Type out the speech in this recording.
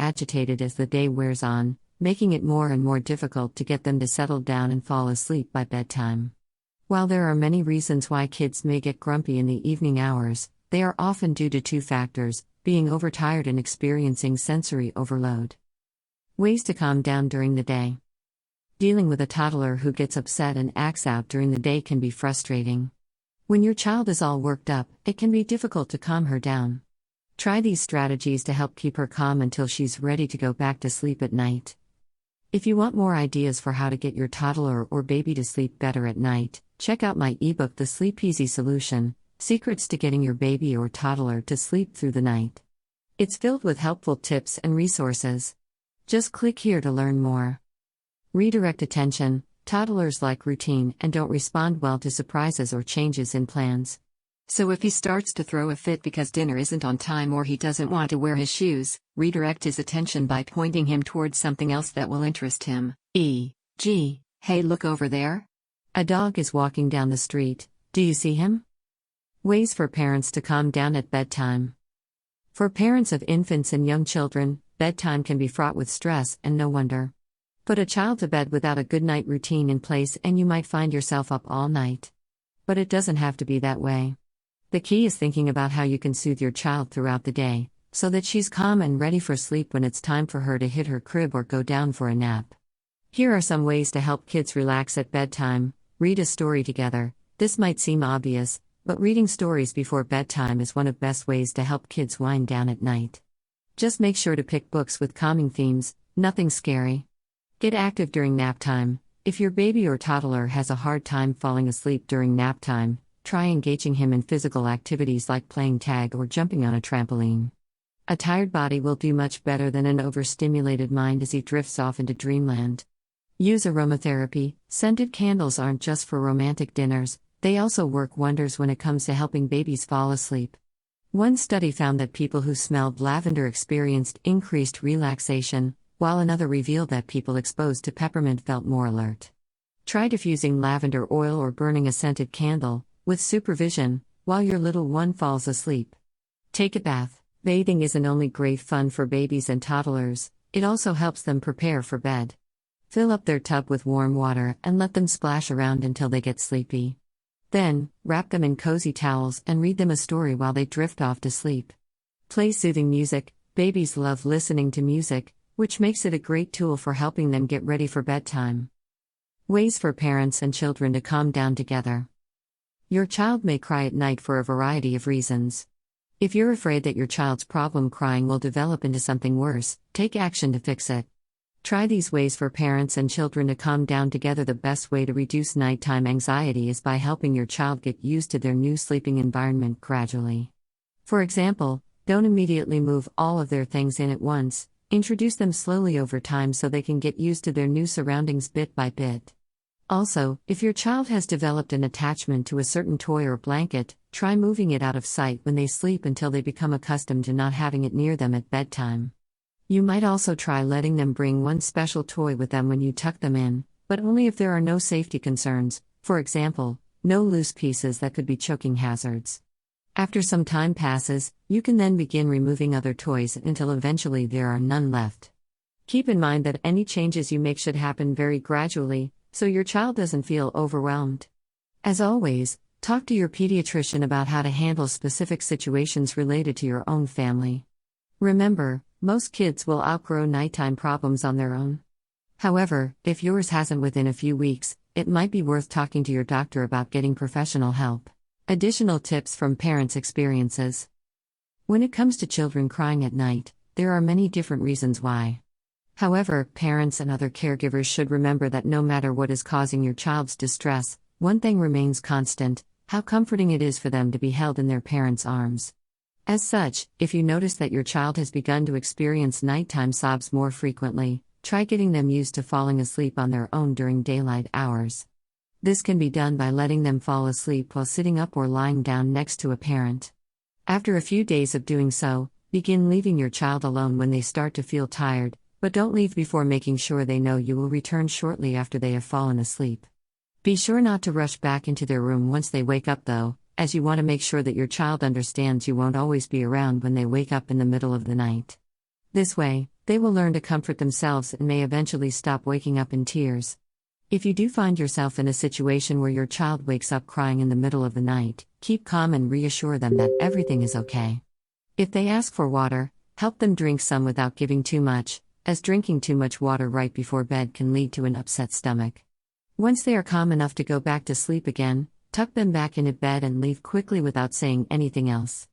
agitated as the day wears on, making it more and more difficult to get them to settle down and fall asleep by bedtime. While there are many reasons why kids may get grumpy in the evening hours, they are often due to two factors: being overtired and experiencing sensory overload. Ways to calm down during the day. Dealing with a toddler who gets upset and acts out during the day can be frustrating. When your child is all worked up, it can be difficult to calm her down. Try these strategies to help keep her calm until she's ready to go back to sleep at night. If you want more ideas for how to get your toddler or baby to sleep better at night, check out my ebook The Sleep Easy Solution: Secrets to Getting Your Baby or Toddler to Sleep Through the Night. It's filled with helpful tips and resources. Just click here to learn more. Redirect attention. Toddlers like routine and don't respond well to surprises or changes in plans. So if he starts to throw a fit because dinner isn't on time or he doesn't want to wear his shoes, redirect his attention by pointing him towards something else that will interest him. E.g., hey, look over there. A dog is walking down the street. Do you see him? Ways for parents to calm down at bedtime. For parents of infants and young children, bedtime can be fraught with stress, and no wonder. Put a child to bed without a good night routine in place and you might find yourself up all night. But it doesn't have to be that way. The key is thinking about how you can soothe your child throughout the day, so that she's calm and ready for sleep when it's time for her to hit her crib or go down for a nap. Here are some ways to help kids relax at bedtime. Read a story together. This might seem obvious, but reading stories before bedtime is one of the best ways to help kids wind down at night. Just make sure to pick books with calming themes, nothing scary. Get active during nap time. If your baby or toddler has a hard time falling asleep during nap time, try engaging him in physical activities like playing tag or jumping on a trampoline. A tired body will do much better than an overstimulated mind as he drifts off into dreamland. Use aromatherapy. Scented candles aren't just for romantic dinners, they also work wonders when it comes to helping babies fall asleep. One study found that people who smelled lavender experienced increased relaxation, while another revealed that people exposed to peppermint felt more alert. Try diffusing lavender oil or burning a scented candle, with supervision, while your little one falls asleep. Take a bath. Bathing isn't only great fun for babies and toddlers, it also helps them prepare for bed. Fill up their tub with warm water and let them splash around until they get sleepy. Then, wrap them in cozy towels and read them a story while they drift off to sleep. Play soothing music. Babies love listening to music, which makes it a great tool for helping them get ready for bedtime. Ways for parents and children to calm down together. Your child may cry at night for a variety of reasons. If you're afraid that your child's problem crying will develop into something worse, take action to fix it. Try these ways for parents and children to calm down together. The best way to reduce nighttime anxiety is by helping your child get used to their new sleeping environment gradually. For example, don't immediately move all of their things in at once. Introduce them slowly over time so they can get used to their new surroundings bit by bit. Also, if your child has developed an attachment to a certain toy or blanket, try moving it out of sight when they sleep until they become accustomed to not having it near them at bedtime. You might also try letting them bring one special toy with them when you tuck them in, but only if there are no safety concerns, for example, no loose pieces that could be choking hazards. After some time passes, you can then begin removing other toys until eventually there are none left. Keep in mind that any changes you make should happen very gradually, so your child doesn't feel overwhelmed. As always, talk to your pediatrician about how to handle specific situations related to your own family. Remember, most kids will outgrow nighttime problems on their own. However, if yours hasn't within a few weeks, it might be worth talking to your doctor about getting professional help. Additional tips from parents' experiences. When it comes to children crying at night, there are many different reasons why. However, parents and other caregivers should remember that no matter what is causing your child's distress, one thing remains constant: how comforting it is for them to be held in their parents' arms. As such, if you notice that your child has begun to experience nighttime sobs more frequently, try getting them used to falling asleep on their own during daylight hours. This can be done by letting them fall asleep while sitting up or lying down next to a parent. After a few days of doing so, begin leaving your child alone when they start to feel tired, but don't leave before making sure they know you will return shortly after they have fallen asleep. Be sure not to rush back into their room once they wake up though, as you want to make sure that your child understands you won't always be around when they wake up in the middle of the night. This way, They will learn to comfort themselves and may eventually stop waking up in tears. If you do find yourself in a situation where your child wakes up crying in the middle of the night, keep calm and reassure them that everything is okay. If they ask for water, help them drink some without giving too much, as drinking too much water right before bed can lead to an upset stomach. Once they are calm enough to go back to sleep again, tuck them back into bed and leave quickly without saying anything else.